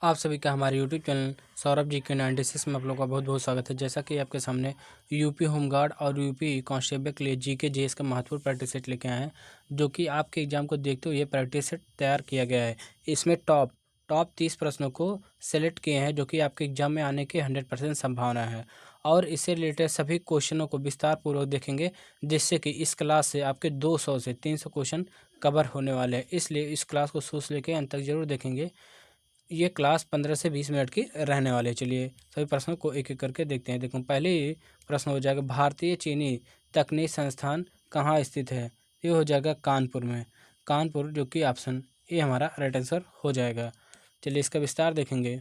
आप सभी का हमारे यूट्यूब चैनल सौरभ जी के 96 में आप लोगों का बहुत बहुत स्वागत है। जैसा कि आपके सामने यूपी होमगार्ड और यूपी कांस्टेबल के लिए जीके जेएस का महत्वपूर्ण प्रैक्टिस सेट लेके आए हैं, जो कि आपके एग्जाम को देखते हुए ये प्रैक्टिस सेट तैयार किया गया है। इसमें टॉप 30 प्रश्नों को सेलेक्ट किए हैं, जो कि आपके एग्जाम में आने की 100% संभावना है। और इससे रिलेटेड सभी क्वेश्चनों को विस्तार पूर्वक देखेंगे, जिससे कि इस क्लास से आपके 200 से 300 क्वेश्चन कवर होने वाले हैं। इसलिए इस क्लास को शुरू से लेकर अंत तक जरूर देखेंगे। ये क्लास 15 से 20 मिनट की रहने वाली है। चलिए सभी प्रश्नों को एक एक करके देखते हैं। देखो, पहले ही प्रश्न हो जाएगा, भारतीय चीनी तकनीक संस्थान कहाँ स्थित है। ये हो जाएगा कानपुर में। कानपुर, जो कि ऑप्शन ए हमारा राइट आंसर हो जाएगा। चलिए इसका विस्तार देखेंगे।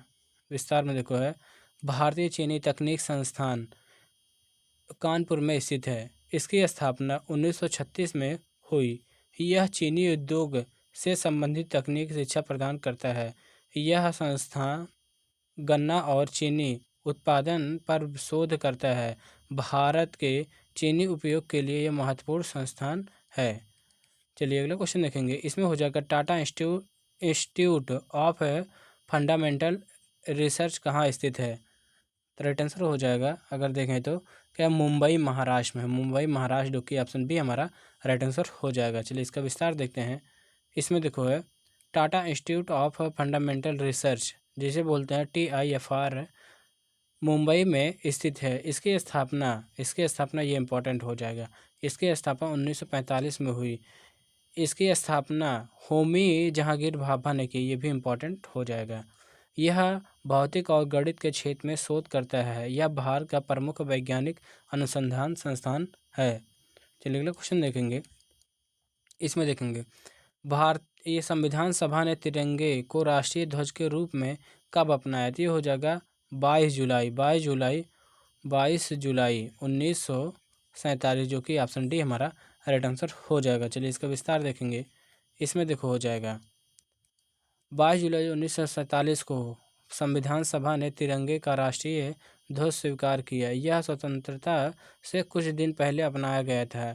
विस्तार में देखो है, भारतीय चीनी तकनीक संस्थान कानपुर में स्थित है। इसकी स्थापना 1936 में हुई। यह चीनी उद्योग से संबंधित तकनीक शिक्षा प्रदान करता है। यह संस्थान गन्ना और चीनी उत्पादन पर शोध करता है। भारत के चीनी उपयोग के लिए यह महत्वपूर्ण संस्थान है। चलिए अगला क्वेश्चन देखेंगे। इसमें हो जाएगा, Tata institute of fundamental research कहाँ स्थित है। तो राइट आंसर हो जाएगा, अगर देखें तो क्या मुंबई महाराष्ट्र में। मुंबई महाराष्ट्र, जो कि ऑप्शन बी हमारा राइट आंसर हो जाएगा। चलिए इसका विस्तार देखते हैं। इसमें देखो है, Tata institute of fundamental research, जिसे बोलते हैं TIFR, मुंबई में स्थित है। इसकी स्थापना ये इंपॉर्टेंट हो जाएगा। इसकी स्थापना 1945 में हुई। इसकी स्थापना होमी जहांगीर भाभा ने की। ये भी इम्पोर्टेंट हो जाएगा। यह भौतिक और गणित के क्षेत्र में शोध करता है। यह भारत का प्रमुख वैज्ञानिक अनुसंधान संस्थान है। चलिए अगला क्वेश्चन देखेंगे। इसमें देखेंगे, भारतीय संविधान सभा ने तिरंगे को राष्ट्रीय ध्वज के रूप में कब अपनाया। तो ये हो जाएगा 22 जुलाई 1947, जो कि ऑप्शन डी हमारा राइट आंसर हो जाएगा। चलिए इसका विस्तार देखेंगे। इसमें देखो हो जाएगा, 22 जुलाई 1947 को संविधान सभा ने तिरंगे का राष्ट्रीय ध्वज स्वीकार किया। यह स्वतंत्रता से कुछ दिन पहले अपनाया गया था।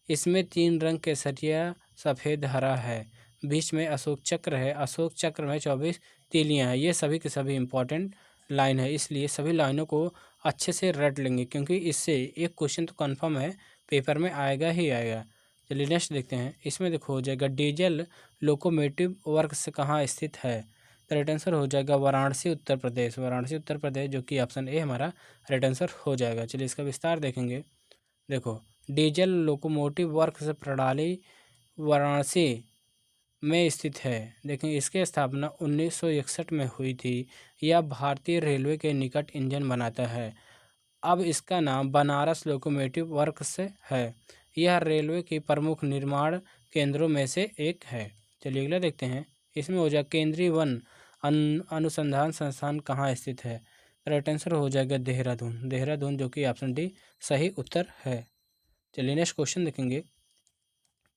इसमें 3 रंग केसरिया, सफ़ेद, हरा है। बीच में अशोक चक्र है। अशोक चक्र में 24 तीलियां हैं। ये सभी के सभी इंपॉर्टेंट लाइन है, इसलिए सभी लाइनों को अच्छे से रट लेंगे, क्योंकि इससे एक क्वेश्चन तो कन्फर्म है, पेपर में आएगा ही आएगा। चलिए नेक्स्ट देखते हैं। इसमें देखो हो जाएगा, डीजल लोकोमोटिव वर्क्स कहाँ स्थित है। तो राइट आंसर हो जाएगा वाराणसी उत्तर प्रदेश। वाराणसी उत्तर प्रदेश, जो कि ऑप्शन ए हमारा राइट आंसर हो जाएगा। चलिए इसका विस्तार देखेंगे। देखो, डीजल लोकोमोटिव वर्क्स प्रणाली वाराणसी में स्थित है। देखें, इसकी स्थापना 1961 में हुई थी। यह भारतीय रेलवे के निकट इंजन बनाता है। अब इसका नाम बनारस लोकोमोटिव वर्क्स है। यह रेलवे की प्रमुख निर्माण केंद्रों में से एक है। चलिए अगला देखते हैं। इसमें हो जाएगा, केंद्रीय वन अनुसंधान संस्थान कहाँ स्थित है। राइट आंसर हो जाएगा देहरादून। देहरादून, जो कि ऑप्शन डी सही उत्तर है। चलिए नेक्स्ट क्वेश्चन देखेंगे।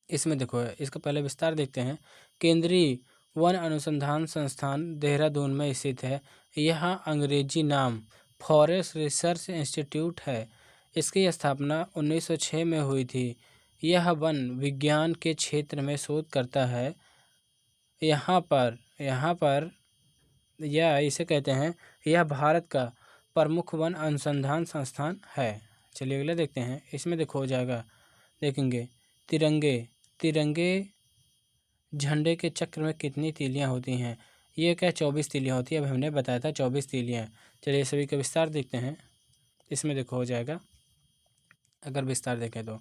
इसमें देखो है, इसका पहले विस्तार देखते हैं। केंद्रीय वन अनुसंधान संस्थान देहरादून में स्थित है। यह अंग्रेजी नाम फॉरेस्ट रिसर्च इंस्टीट्यूट है। इसकी स्थापना 1906 में हुई थी। यह वन विज्ञान के क्षेत्र में शोध करता है। यहाँ पर यह इसे कहते हैं, यह भारत का प्रमुख वन अनुसंधान संस्थान है। चलिए अगला देखते हैं। इसमें देखो हो जाएगा, देखेंगे, तिरंगे झंडे के चक्र में कितनी तीलियां होती हैं। ये क्या 24 तीलियां होती है। अब हमने बताया था 24 तीलियां। चलिए सभी का विस्तार देखते हैं। इसमें देखो हो जाएगा, अगर विस्तार देखें तो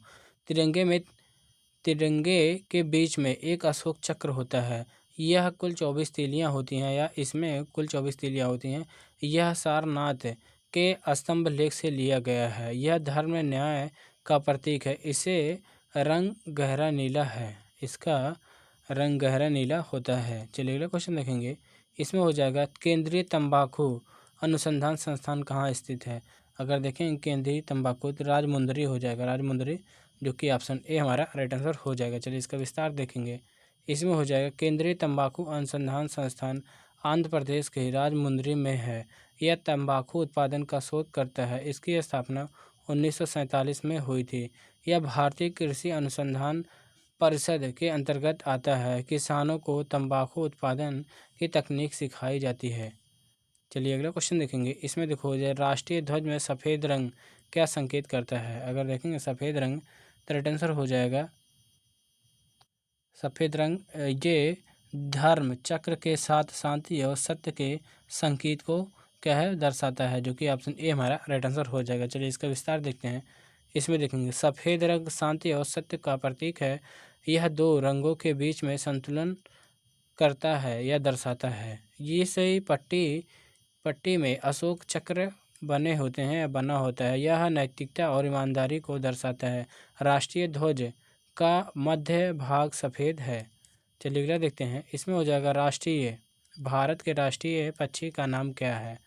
तिरंगे के बीच में एक अशोक चक्र होता है। यह कुल 24 तीलियां होती हैं, या इसमें कुल 24 तीलियां होती हैं। यह सारनाथ के स्तंभ लेख से लिया गया है। यह धर्म न्याय का प्रतीक है। रंग गहरा नीला है। इसका रंग गहरा नीला होता है। चलिए अगला क्वेश्चन देखेंगे। इसमें हो जाएगा, केंद्रीय तंबाकू अनुसंधान संस्थान कहाँ स्थित है। अगर देखें केंद्रीय तंबाकू, तो राजमुंदरी हो जाएगा। राजमुंदरी, जो कि ऑप्शन ए हमारा राइट आंसर हो जाएगा। चलिए इसका विस्तार देखेंगे। इसमें हो जाएगा, केंद्रीय तंबाकू अनुसंधान संस्थान आंध्र प्रदेश के राजमुंदरी में है। यह तंबाकू उत्पादन का शोध करता है। इसकी स्थापना 1947 में हुई थी। यह भारतीय कृषि अनुसंधान परिषद के अंतर्गत आता है। किसानों को तंबाकू उत्पादन की तकनीक सिखाई जाती है। चलिए अगला क्वेश्चन देखेंगे। इसमें देखो जो राष्ट्रीय ध्वज में सफ़ेद रंग क्या संकेत करता है? अगर देखेंगे सफ़ेद रंग तो राइट आंसर हो जाएगा सफ़ेद रंग ये धर्म चक्र के साथ शांति और सत्य के संकेत को क्या है दर्शाता है, जो कि ऑप्शन ए हमारा राइट आंसर हो जाएगा। चलिए इसका विस्तार देखते हैं। इसमें देखेंगे सफ़ेद रंग शांति और सत्य का प्रतीक है। यह दो रंगों के बीच में संतुलन करता है या दर्शाता है। ये सही पट्टी में अशोक चक्र बने होते हैं या बना होता है। यह नैतिकता और ईमानदारी को दर्शाता है। राष्ट्रीय ध्वज का मध्य भाग सफ़ेद है। चलिए अगला देखते हैं। इसमें हो जाएगा राष्ट्रीय भारत के राष्ट्रीय पक्षी का नाम क्या है?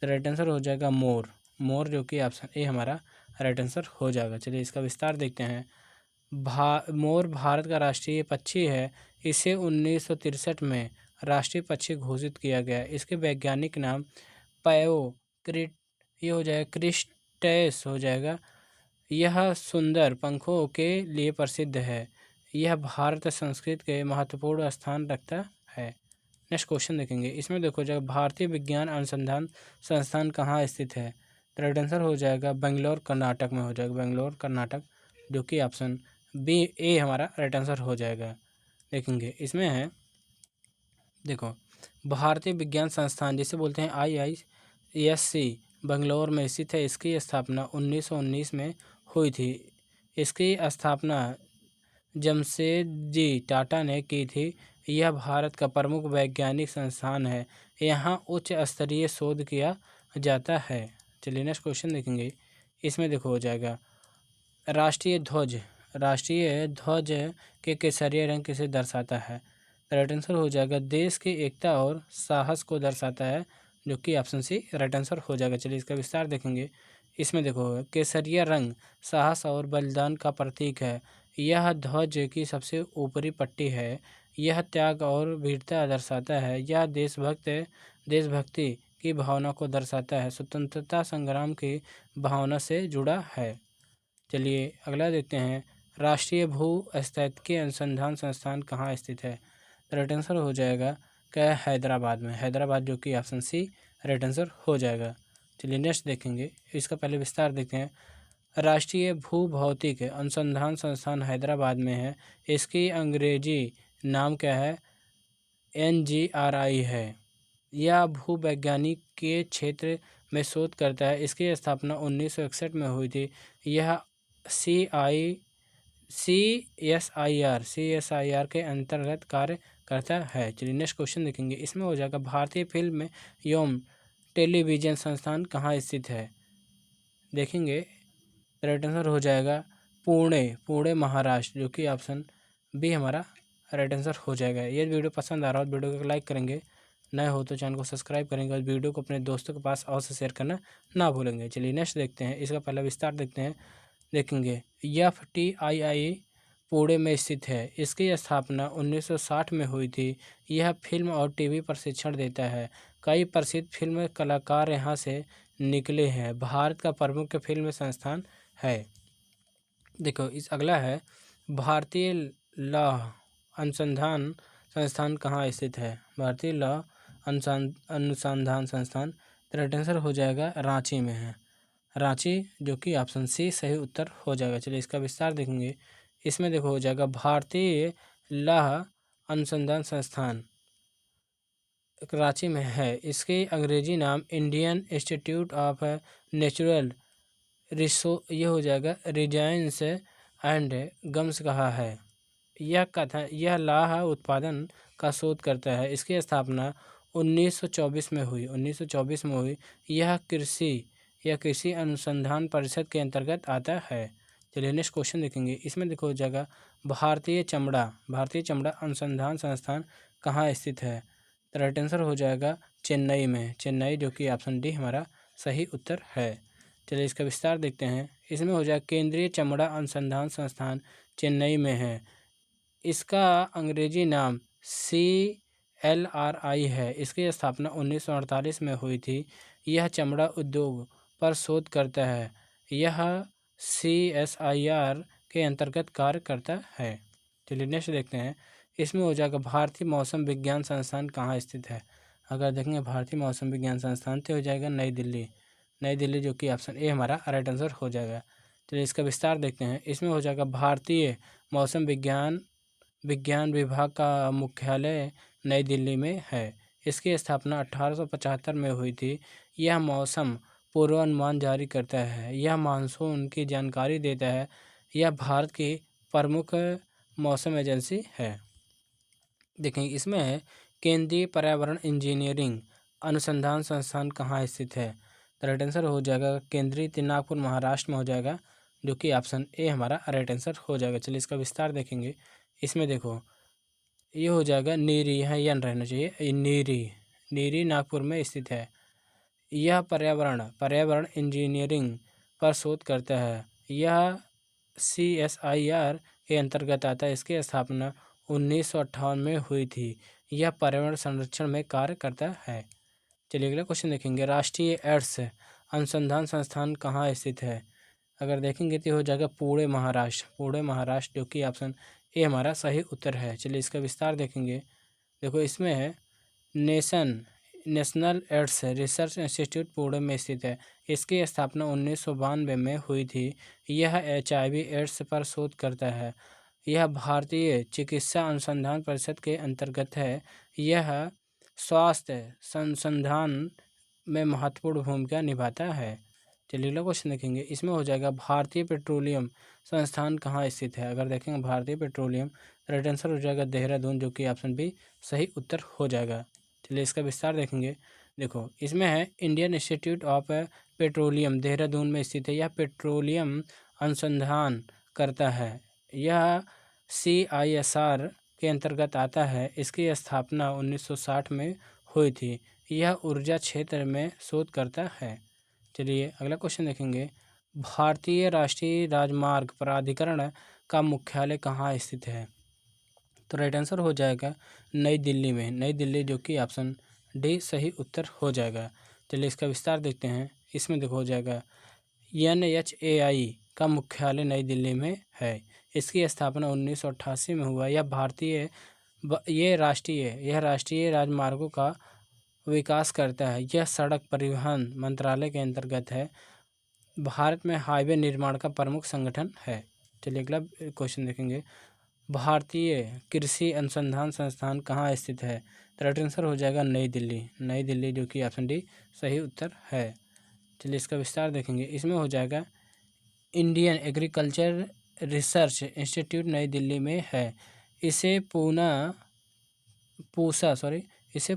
तो राइट आंसर हो जाएगा मोर। मोर जो कि ऑप्शन ए हमारा राइट आंसर हो जाएगा। चलिए इसका विस्तार देखते हैं। मोर भारत का राष्ट्रीय पक्षी है। इसे 1963 में राष्ट्रीय पक्षी घोषित किया गया। इसके वैज्ञानिक नाम पैओ क्रिट ये हो जाएगा क्रिस्टेस हो जाएगा। यह सुंदर पंखों के लिए प्रसिद्ध है। यह भारत संस्कृति के महत्वपूर्ण स्थान रखता है। नेक्स्ट क्वेश्चन देखेंगे। इसमें देखो जब भारतीय विज्ञान अनुसंधान संस्थान कहाँ स्थित है? तो राइट आंसर हो जाएगा बेंगलोर कर्नाटक में हो जाएगा। बेंगलोर कर्नाटक जो कि ऑप्शन बी ए हमारा राइट आंसर हो जाएगा। देखेंगे इसमें है देखो भारतीय विज्ञान संस्थान जिसे बोलते हैं IISc बेंगलोर में स्थित है। इसकी स्थापना 1919 में हुई थी। इसकी स्थापना जमशेदजी टाटा ने की थी। यह भारत का प्रमुख वैज्ञानिक संस्थान है। यहाँ उच्च स्तरीय शोध किया जाता है। चलिए नेक्स्ट क्वेश्चन देखेंगे। इसमें देखो हो जाएगा राष्ट्रीय ध्वज के केसरिया रंग किसे दर्शाता है? राइट आंसर हो जाएगा देश की एकता और साहस को दर्शाता है, जो कि ऑप्शन सी राइट आंसर हो जाएगा। चलिए इसका विस्तार देखेंगे। इसमें देखो केसरिया रंग साहस और बलिदान का प्रतीक है। यह ध्वज की सबसे ऊपरी पट्टी है। यह त्याग और वीरता दर्शाता है। यह देशभक्ति की भावना को दर्शाता है। स्वतंत्रता संग्राम की भावना से जुड़ा है। चलिए अगला देखते हैं। राष्ट्रीय भू-स्थैतिकी अनुसंधान संस्थान कहाँ स्थित है? राइट आंसर हो जाएगा क्या हैदराबाद में। हैदराबाद जो कि ऑप्शन सी राइट आंसर हो जाएगा। चलिए नेक्स्ट देखेंगे। इसका पहले विस्तार देखते हैं। राष्ट्रीय भूभौतिक अनुसंधान संस्थान हैदराबाद में है। इसकी अंग्रेजी नाम क्या है? NGRI है। यह भूवैज्ञानिक के क्षेत्र में शोध करता है। इसकी स्थापना 1961 में हुई थी। यह CSIR के अंतर्गत कार्य करता है। चलिए नेक्स्ट क्वेश्चन देखेंगे। इसमें हो जाएगा भारतीय फिल्म एवं टेलीविज़न संस्थान कहाँ स्थित है? देखेंगे राइट आंसर हो जाएगा पुणे महाराष्ट्र, जो कि ऑप्शन बी हमारा राइट आंसर हो जाएगा। ये वीडियो पसंद आ रहा हो तो वीडियो को लाइक करेंगे, नए हो तो चैनल को सब्सक्राइब करेंगे और वीडियो को अपने दोस्तों के पास और से शेयर करना ना भूलेंगे। चलिए नेक्स्ट देखते हैं। इसका पहला विस्तार देखते हैं। देखेंगे FTII पुणे में स्थित है। इसकी स्थापना 1960 में हुई थी। यह फिल्म और टीवी प्रशिक्षण देता है। कई प्रसिद्ध फिल्म कलाकार यहाँ से निकले हैं। भारत का प्रमुख फिल्म संस्थान है। देखो इस अगला है भारतीय लौह अनुसंधान संस्थान कहाँ स्थित है? भारतीय लौह अनुसंधान संस्थान राइट आंसर हो जाएगा रांची में है। रांची जो कि ऑप्शन सी सही उत्तर हो जाएगा। चलिए इसका विस्तार देखेंगे। इसमें देखो हो जाएगा भारतीय लौह अनुसंधान संस्थान कराची में है। इसके अंग्रेजी नाम इंडियन इंस्टीट्यूट ऑफ नेचुरल ये हो जाएगा रिजाइंस एंड गम्स कहा है। यह लौह उत्पादन का शोध करता है। इसकी स्थापना 1924 में हुई। 1924 में हुई। यह कृषि अनुसंधान परिषद के अंतर्गत आता है। चलिए नेक्स्ट क्वेश्चन देखेंगे। इसमें देखो हो जाएगा भारतीय चमड़ा अनुसंधान संस्थान कहाँ स्थित है? तो राइट आंसर हो जाएगा चेन्नई में। चेन्नई जो कि ऑप्शन डी हमारा सही उत्तर है। चलिए इसका विस्तार देखते हैं। इसमें हो जाएगा केंद्रीय चमड़ा अनुसंधान संस्थान चेन्नई में है। इसका अंग्रेजी नाम CLRI है। इसकी स्थापना 1948 में हुई थी। यह चमड़ा उद्योग पर शोध करता है। यह CSIR के अंतर्गत कार्य करता है। चलिए नेक्स्ट देखते हैं। इसमें हो जाएगा भारतीय मौसम विज्ञान संस्थान कहाँ स्थित है? अगर देखेंगे भारतीय मौसम विज्ञान संस्थान तो हो जाएगा नई दिल्ली। नई दिल्ली जो कि ऑप्शन ए हमारा राइट आंसर हो जाएगा। चलिए इसका विस्तार देखते हैं। इसमें हो जाएगा भारतीय मौसम विज्ञान विभाग का मुख्यालय नई दिल्ली में है। इसकी स्थापना 1875 में हुई थी। यह मौसम पूर्वानुमान जारी करता है, यह मानसून की जानकारी देता है। यह भारत की प्रमुख मौसम एजेंसी है। देखेंगे इसमें है केंद्रीय पर्यावरण इंजीनियरिंग अनुसंधान संस्थान कहाँ स्थित है। तो राइट आंसर हो जाएगा केंद्रीय नागपुर महाराष्ट्र में हो जाएगा, जो कि ऑप्शन ए हमारा राइट आंसर हो जाएगा। चलिए इसका विस्तार देखेंगे। इसमें देखो ये हो जाएगा नीरी, यहाँ यन रहना चाहिए, ये नीरी नागपुर में स्थित है। यह पर्यावरण इंजीनियरिंग पर शोध करता है। यह CSIR के अंतर्गत आता है। इसकी स्थापना 1958 में हुई थी। यह पर्यावरण संरक्षण में कार्य करता है। चलिए अगला क्वेश्चन देखेंगे। राष्ट्रीय एड्स अनुसंधान संस्थान कहाँ स्थित है। अगर देखेंगे तो हो जाएगा पुणे महाराष्ट्र, जो कि ऑप्शन ए हमारा सही उत्तर है। चलिए इसका विस्तार देखेंगे। देखो इसमें है national ads research institute Pune में स्थित है। इसकी स्थापना 1992 में हुई थी। यह HIV एड्स पर शोध करता है। यह भारतीय चिकित्सा अनुसंधान परिषद के अंतर्गत है। यह स्वास्थ्य संसंधान में महत्वपूर्ण भूमिका निभाता है। चलिए अगला क्वेश्चन देखेंगे। इसमें हो जाएगा भारतीय पेट्रोलियम संस्थान कहाँ स्थित है। अगर देखेंगे भारतीय पेट्रोलियम, राइट आंसर हो जाएगा देहरादून, जो कि ऑप्शन बी सही उत्तर हो जाएगा। चलिए इसका विस्तार देखेंगे। देखो इसमें है Indian institute of petroleum Dehradun में स्थित है। यह पेट्रोलियम अनुसंधान करता है। यह CISR के अंतर्गत आता है। इसकी स्थापना 1960 में हुई थी। यह ऊर्जा क्षेत्र में शोध करता है। चलिए अगला क्वेश्चन देखेंगे। भारतीय राष्ट्रीय राजमार्ग प्राधिकरण का मुख्यालय कहाँ स्थित है। तो राइट आंसर हो जाएगा नई दिल्ली में, नई दिल्ली, जो कि ऑप्शन डी सही उत्तर हो जाएगा। चलिए इसका विस्तार देखते हैं। इसमें देखो हो जाएगा NHAI का मुख्यालय नई दिल्ली में है। इसकी स्थापना 1988 में हुआ। यह राष्ट्रीय राजमार्गों का विकास करता है। यह सड़क परिवहन मंत्रालय के अंतर्गत है। भारत में हाईवे निर्माण का प्रमुख संगठन है। चलिए अगला क्वेश्चन देखेंगे। भारतीय कृषि अनुसंधान संस्थान कहाँ स्थित है। तो राइट आंसर हो जाएगा नई दिल्ली, जो कि ऑप्शन डी सही उत्तर है। चलिए इसका विस्तार देखेंगे। इसमें हो जाएगा इंडियन एग्रीकल्चर रिसर्च इंस्टीट्यूट नई दिल्ली में है। इसे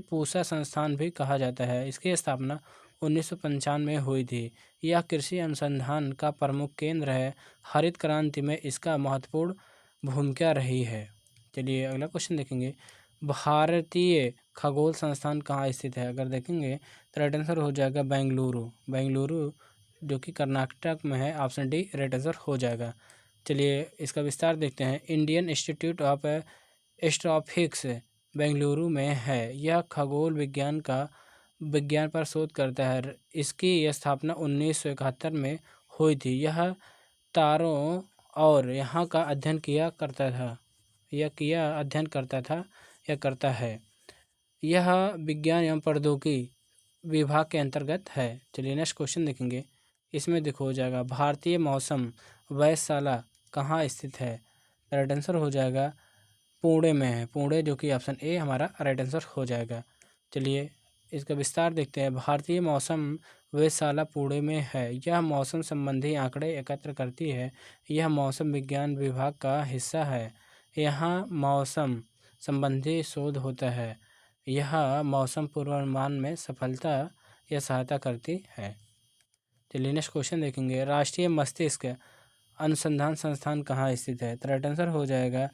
पूसा संस्थान भी कहा जाता है। इसकी स्थापना 1995 में हुई थी। यह कृषि अनुसंधान का प्रमुख केंद्र है। हरित क्रांति में इसका महत्वपूर्ण भूमिका रही है। चलिए अगला क्वेश्चन देखेंगे। भारतीय खगोल संस्थान कहाँ स्थित है। अगर देखेंगे तो राइट आंसर हो जाएगा बेंगलुरु, जो कि कर्नाटक में है। ऑप्शन डी राइट आंसर हो जाएगा। चलिए इसका विस्तार देखते हैं। Indian institute of astrophysics Bengaluru में है। यह खगोल विज्ञान पर शोध करता है। इसकी स्थापना 1971 में हुई थी। यह तारों और यहाँ का अध्ययन करता है। यह विज्ञान एवं प्रौद्योगिकी विभाग के अंतर्गत है। चलिए नेक्स्ट क्वेश्चन देखेंगे। इसमें देखो हो जाएगा भारतीय मौसम वेधशाला कहाँ स्थित है। राइट आंसर हो जाएगा पुणे में है, जो कि ऑप्शन ए हमारा राइट आंसर हो जाएगा। चलिए इसका विस्तार देखते हैं। भारतीय मौसम वेधशाला पुणे में है। यह मौसम संबंधी आंकड़े एकत्र करती है। यह मौसम विज्ञान विभाग का हिस्सा है। यहाँ मौसम संबंधी शोध होता है। यह मौसम पूर्वानुमान में सहायता करती है। चलिए नेक्स्ट क्वेश्चन देखेंगे। राष्ट्रीय मस्तिष्क अनुसंधान संस्थान कहाँ स्थित है। तो राइट आंसर हो जाएगा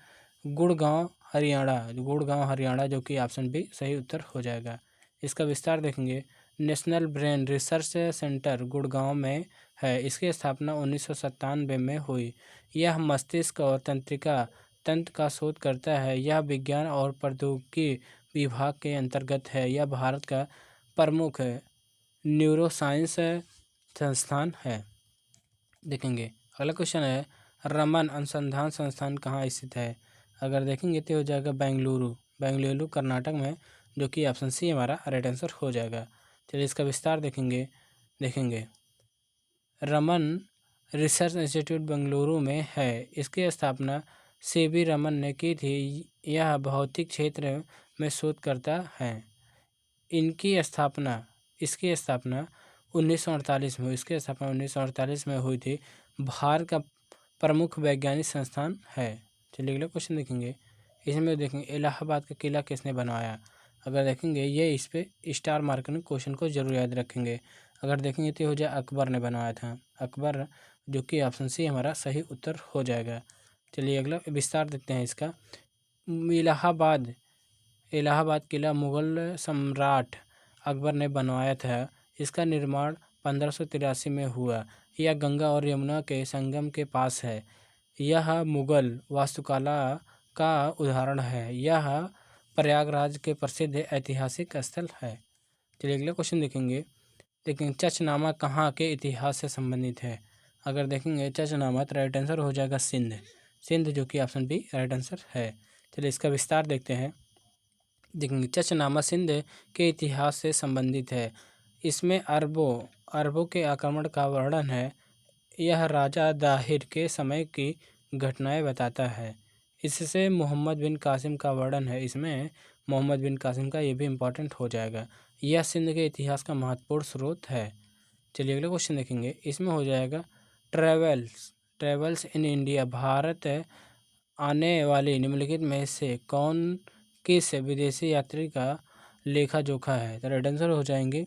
गुड़गांव हरियाणा, जो कि ऑप्शन बी सही उत्तर हो जाएगा। इसका विस्तार देखेंगे। National brain research centre Gurgaon में है। इसकी स्थापना 1997 में हुई। यह मस्तिष्क और तंत्र का शोध करता है। यह विज्ञान और प्रौद्योगिकी विभाग के अंतर्गत है। यह भारत का प्रमुख न्यूरोसाइंस संस्थान है। देखेंगे अगला क्वेश्चन है रमन अनुसंधान संस्थान कहाँ स्थित है। अगर देखेंगे तो हो जाएगा बेंगलुरु कर्नाटक में, जो कि ऑप्शन सी हमारा राइट आंसर हो जाएगा। चलिए इसका विस्तार देखेंगे। रमन रिसर्च इंस्टीट्यूट बेंगलुरु में है। इसकी स्थापना सीवी रमन ने की थी। यह भौतिक क्षेत्र में शोधकर्ता हैं। इसकी स्थापना 1948 में हुई। इसकी स्थापना 1948 में हुई थी। भारत का प्रमुख वैज्ञानिक संस्थान है। चलिए अगला क्वेश्चन देखेंगे। इसमें देखेंगे इलाहाबाद का किला किसने बनवाया। अगर देखेंगे ये इस पे स्टार मार्किंग क्वेश्चन को जरूर याद रखेंगे। अगर देखेंगे तो हो जाए अकबर ने बनवाया था। अकबर, जो कि ऑप्शन सी हमारा सही उत्तर हो जाएगा। चलिए अगला विस्तार देखते हैं इसका। इलाहाबाद किला मुगल सम्राट अकबर ने बनवाया था। इसका निर्माण 1583 में हुआ। यह गंगा और यमुना के संगम के पास है। यह मुगल वास्तुकला का उदाहरण है। यह प्रयागराज के प्रसिद्ध ऐतिहासिक स्थल है। चलिए अगला क्वेश्चन देखेंगे। चचनामा कहाँ के इतिहास से संबंधित है। अगर देखेंगे चचनामा तो राइट आंसर हो जाएगा सिंध, जो कि ऑप्शन बी राइट आंसर है। चलिए इसका विस्तार देखते हैं। देखेंगे चचनामा सिंध के इतिहास से संबंधित है। इसमें अरबों के आक्रमण का वर्णन है। यह राजा दाहिर के समय की घटनाएं बताता है। इससे मोहम्मद बिन कासिम का वर्णन है। इसमें मोहम्मद बिन कासिम का ये भी इम्पोर्टेंट हो जाएगा। यह सिंध के इतिहास का महत्वपूर्ण स्रोत है। चलिए अगला क्वेश्चन देखेंगे। इसमें हो जाएगा ट्रेवल्स इन इंडिया। भारत आने वाली निम्नलिखित में से कौन किस विदेशी यात्री का लेखा जोखा है। तो राइट आंसर हो जाएंगे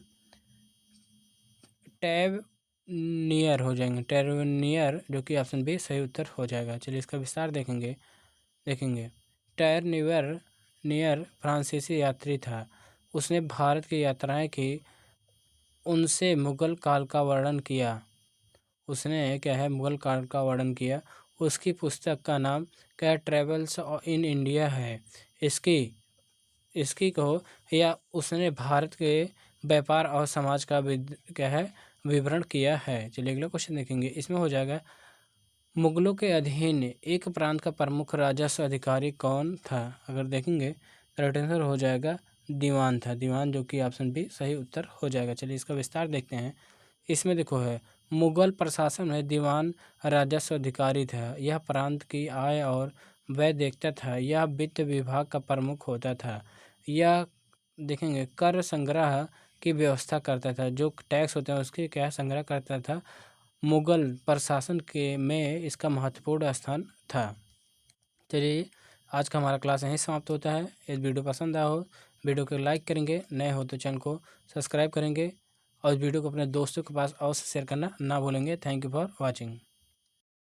टैरनियर, जो कि ऑप्शन बी सही उत्तर हो जाएगा। चलिए इसका विस्तार देखेंगे। टैरनियर फ्रांसीसी यात्री था। उसने भारत की यात्राएं की। उनसे मुगल काल का वर्णन किया। मुगल काल का वर्णन किया। उसकी पुस्तक का नाम क्या ट्रेवल्स इन इंडिया है। इसकी कहो या उसने भारत के व्यापार और समाज का विवरण किया है। चलिए अगला क्वेश्चन देखेंगे। इसमें हो जाएगा मुगलों के अधीन एक प्रांत का प्रमुख राजस्व अधिकारी कौन था। अगर देखेंगे राइट आंसर हो जाएगा दीवान था। दीवान, जो कि ऑप्शन बी सही उत्तर हो जाएगा। चलिए इसका विस्तार देखते हैं। इसमें देखो है मुगल प्रशासन में दीवान राजस्व अधिकारी था। यह प्रांत की आय और व्यय देखता था। यह वित्त विभाग का प्रमुख होता था। यह देखेंगे कर संग्रह की व्यवस्था करता था। जो टैक्स होते हैं उसके क्या संग्रह करता था। मुगल प्रशासन में इसका महत्वपूर्ण स्थान था। चलिए आज का हमारा क्लास यहीं समाप्त होता है। इस वीडियो पसंद आया हो वीडियो को लाइक करेंगे, नए हो तो चैनल को सब्सक्राइब करेंगे और इस वीडियो को अपने दोस्तों के पास और शेयर करना ना भूलेंगे। Thank you for watching.